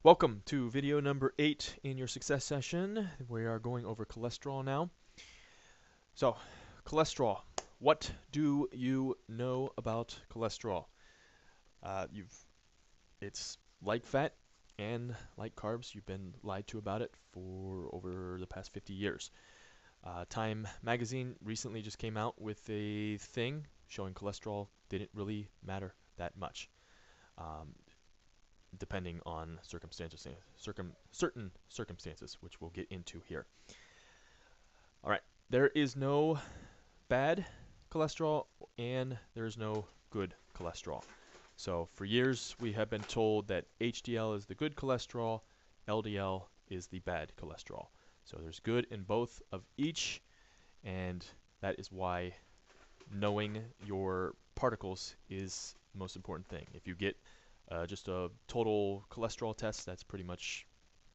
Welcome to video number 8 in your success session. We are going over cholesterol now. So, cholesterol. What do you know about cholesterol? Uh, you've, it's like fat and like carbs. You've been lied to about it for over the past 50 years. Time magazine recently just came out with a thing showing cholesterol didn't really matter that much. Um, Depending on certain circumstances, which we'll get into here. All right, there is no bad cholesterol and there is no good cholesterol. So for years we have been told that HDL is the good cholesterol, LDL is the bad cholesterol. So there's good in both of each, and that is why knowing your particles is the most important thing. If you get just a total cholesterol test, that's pretty much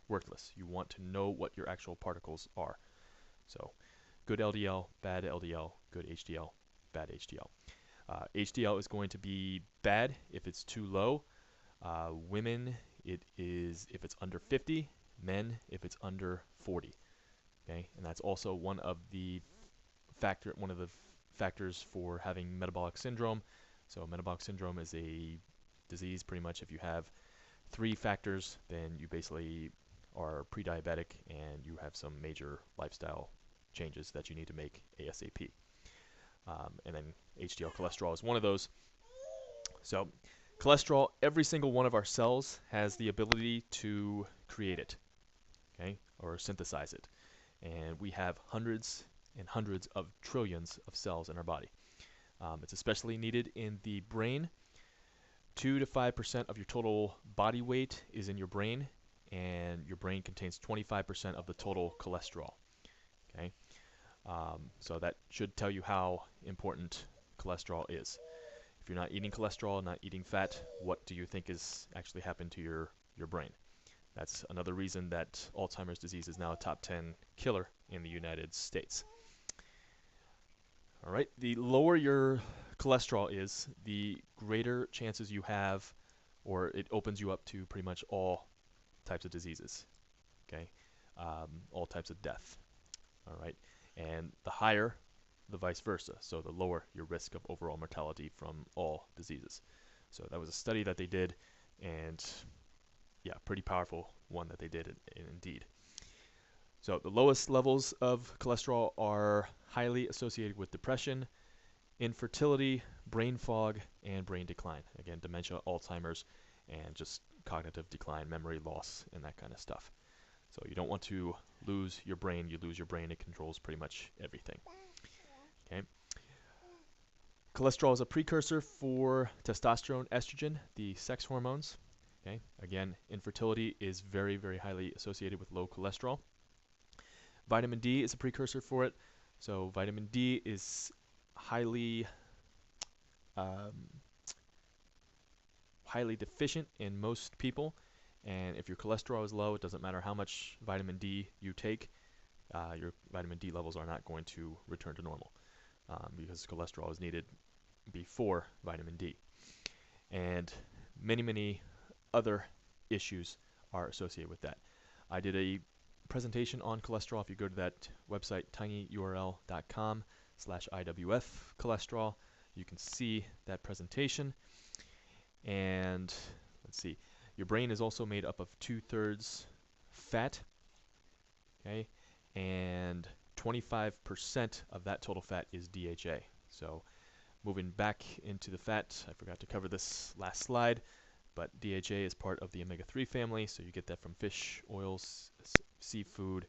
worthless. You want to know what your actual particles are. So good LDL, bad LDL, good HDL, bad HDL. HDL is going to be bad if it's too low. Women, it is if it's under 50. Men, if it's under 40. Okay, and that's also one of the factors for having metabolic syndrome. So metabolic syndrome is a disease pretty much if you have 3 factors, then you basically are pre-diabetic and you have some major lifestyle changes that you need to make ASAP. And then HDL cholesterol is one of those. So cholesterol, every single one of our cells has the ability to create it, okay, or synthesize it. And we have hundreds and hundreds of trillions of cells in our body. It's especially needed in the brain. 2 to 5% of your total body weight is in your brain, and your brain contains 25% of the total cholesterol. Okay, so that should tell you how important cholesterol is. If you're not eating cholesterol, not eating fat, what do you think is actually happened to your brain? That's another reason that Alzheimer's disease is now a top 10 killer in the United States. All right, the lower your cholesterol is, the greater chances you have, or it opens you up to pretty much all types of diseases, okay? All types of death, all right? And the higher, the vice versa. So the lower your risk of overall mortality from all diseases. So that was a study that they did, and yeah, pretty powerful one that they did indeed. So the lowest levels of cholesterol are highly associated with depression, infertility, brain fog, and brain decline. Again, dementia, Alzheimer's, and just cognitive decline, memory loss, and that kind of stuff. So you don't want to lose your brain. You lose your brain, it controls pretty much everything. Okay. Cholesterol is a precursor for testosterone, estrogen, the sex hormones. Okay. Again, infertility is very, very highly associated with low cholesterol. Vitamin D is a precursor for it. So vitamin D is highly um, highly deficient in most people, and if your cholesterol is low, it doesn't matter how much vitamin D you take, your vitamin D levels are not going to return to normal because cholesterol is needed before vitamin D. And many, many other issues are associated with that. I did a presentation on cholesterol. If you go to that website, tinyurl.com/IWF cholesterol, you can see that presentation. And let's see, your brain is also made up of 2/3 fat, okay, and 25% of that total fat is DHA. So moving back into the fat, I forgot to cover this last slide, but DHA is part of the omega-3 family, so you get that from fish, oils, seafood,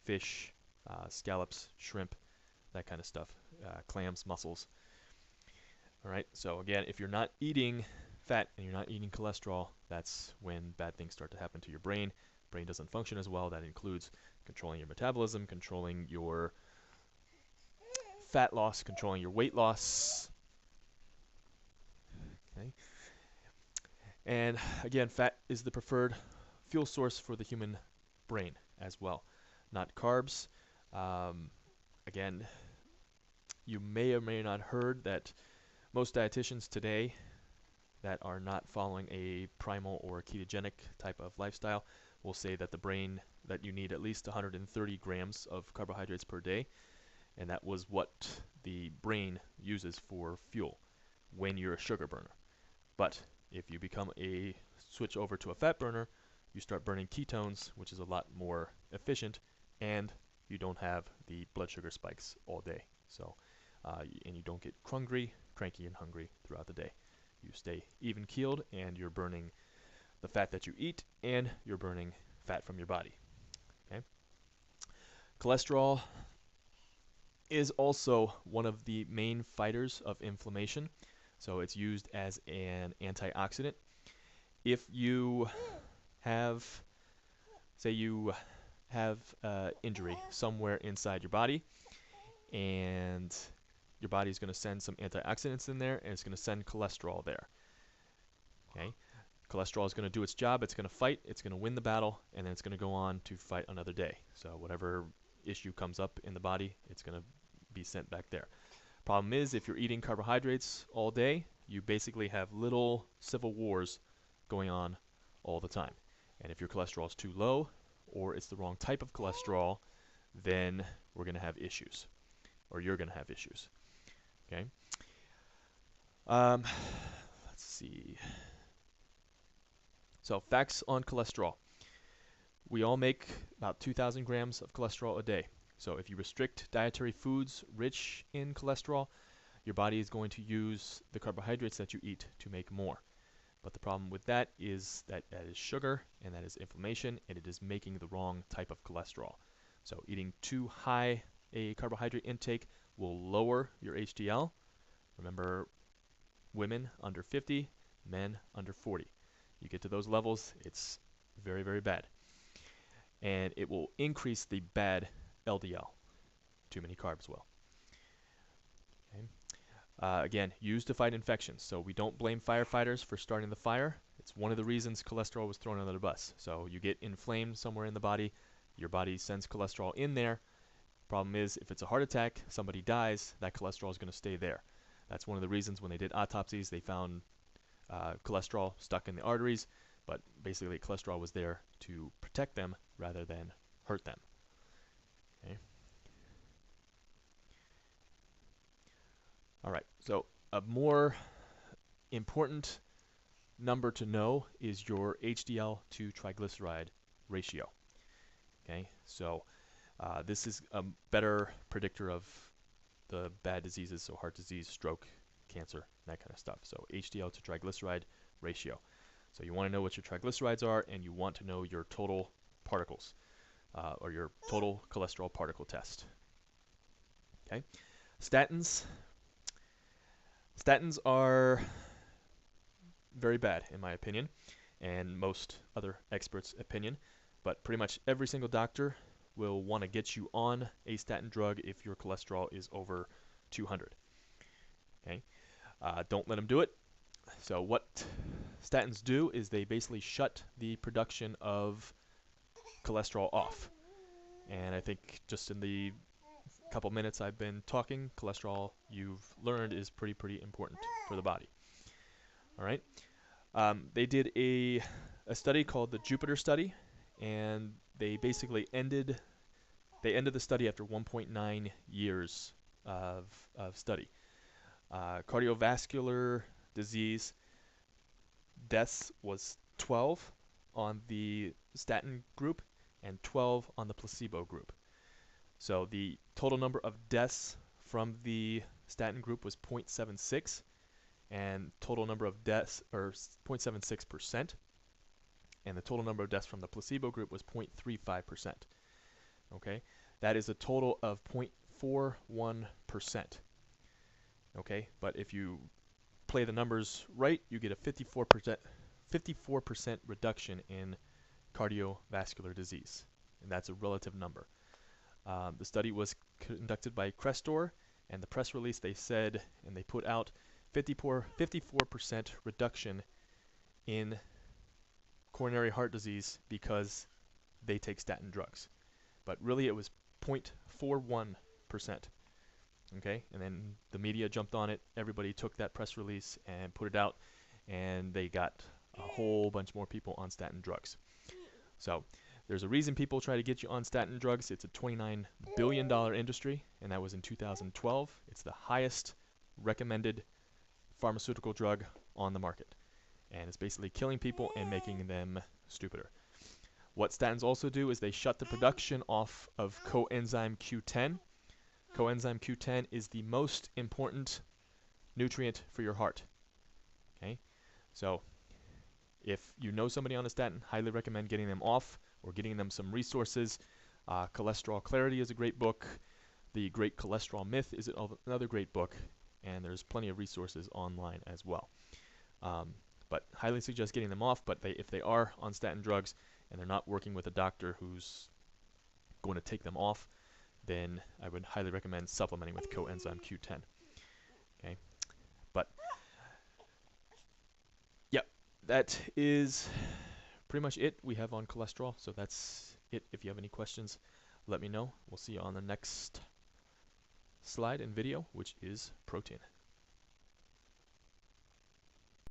fish, scallops, shrimp, that kind of stuff, clams, mussels. All right, so again, if you're not eating fat and you're not eating cholesterol, that's when bad things start to happen to your brain. Brain doesn't function as well. That includes controlling your metabolism, controlling your fat loss, controlling your weight loss. Okay. And again, fat is the preferred fuel source for the human brain as well, not carbs. Again, you may or may not heard that most dietitians today that are not following a primal or ketogenic type of lifestyle will say that the brain that you need at least 130 grams of carbohydrates per day, and that was what the brain uses for fuel when you're a sugar burner. But if you become a switch over to a fat burner, you start burning ketones, which is a lot more efficient, and you don't have the blood sugar spikes all day. So, and you don't get hungry, cranky, and hungry throughout the day. You stay even keeled, and you're burning the fat that you eat, and you're burning fat from your body. Okay. Cholesterol is also one of the main fighters of inflammation. So it's used as an antioxidant. If you have, say you have injury somewhere inside your body, and your body is going to send some antioxidants in there, and it's going to send cholesterol there. Okay, cholesterol is going to do its job. It's going to fight. It's going to win the battle, and then it's going to go on to fight another day. So whatever issue comes up in the body, it's going to be sent back there. Problem is, if you're eating carbohydrates all day, you basically have little civil wars going on all the time. And if your cholesterol is too low, or it's the wrong type of cholesterol, then we're going to have issues, or you're going to have issues. Okay. Let's see. So facts on cholesterol. We all make about 2,000 grams of cholesterol a day. So if you restrict dietary foods rich in cholesterol, your body is going to use the carbohydrates that you eat to make more. But the problem with that is that is sugar, and that is inflammation, and it is making the wrong type of cholesterol. So eating too high a carbohydrate intake will lower your HDL. Remember, women under 50, men under 40. You get to those levels, it's very, very bad. And it will increase the bad LDL. Too many carbs will. Okay. Again, used to fight infections. So we don't blame firefighters for starting the fire. It's one of the reasons cholesterol was thrown under the bus. So you get inflamed somewhere in the body, your body sends cholesterol in there. Problem is, if it's a heart attack, somebody dies, that cholesterol is going to stay there. That's one of the reasons when they did autopsies, they found cholesterol stuck in the arteries, but basically cholesterol was there to protect them rather than hurt them. Okay. All right, so a more important number to know is your HDL to triglyceride ratio. Okay, so this is a better predictor of the bad diseases, so heart disease, stroke, cancer, that kind of stuff. So HDL to triglyceride ratio. So you want to know what your triglycerides are, and you want to know your total particles, or your total cholesterol particle test. Okay, statins. Statins are very bad, in my opinion, and most other experts' opinion. But pretty much every single doctor will want to get you on a statin drug if your cholesterol is over 200. Okay, don't let them do it. So what statins do is they basically shut the production of cholesterol off. And I think just in the couple minutes I've been talking, cholesterol, you've learned, is pretty important for the body. All right. They did a study called the Jupiter study, and they basically ended the study after 1.9 years of study. Cardiovascular disease deaths was 12 on the statin group and 12 on the placebo group. So the total number of deaths from the statin group was 0.76, and total number of deaths, or 0.76%, and the total number of deaths from the placebo group was 0.35%. Okay, that is a total of 0.41%. Okay, but if you play the numbers right, you get a 54% reduction in cardiovascular disease, and that's a relative number. The study was conducted by Crestor, and the press release they said, and they put out 54% reduction in coronary heart disease because they take statin drugs. But really it was 0.41%. Okay, and then the media jumped on it. Everybody took that press release and put it out, and they got a whole bunch more people on statin drugs. So there's a reason people try to get you on statin drugs. It's a $29 billion industry, and that was in 2012. It's the highest recommended pharmaceutical drug on the market, and it's basically killing people and making them stupider. What statins also do is they shut the production off of coenzyme Q10. Coenzyme Q10 is the most important nutrient for your heart. Okay, so if you know somebody on a statin, highly recommend getting them off or getting them some resources. Cholesterol Clarity is a great book. The Great Cholesterol Myth is another great book, and there's plenty of resources online as well. But highly suggest getting them off. But if they are on statin drugs and they're not working with a doctor who's going to take them off, then I would highly recommend supplementing with coenzyme Q10. Okay, but yeah, that is pretty much it we have on cholesterol. So that's it. If you have any questions, let me know. We'll see you on the next slide and video, which is protein.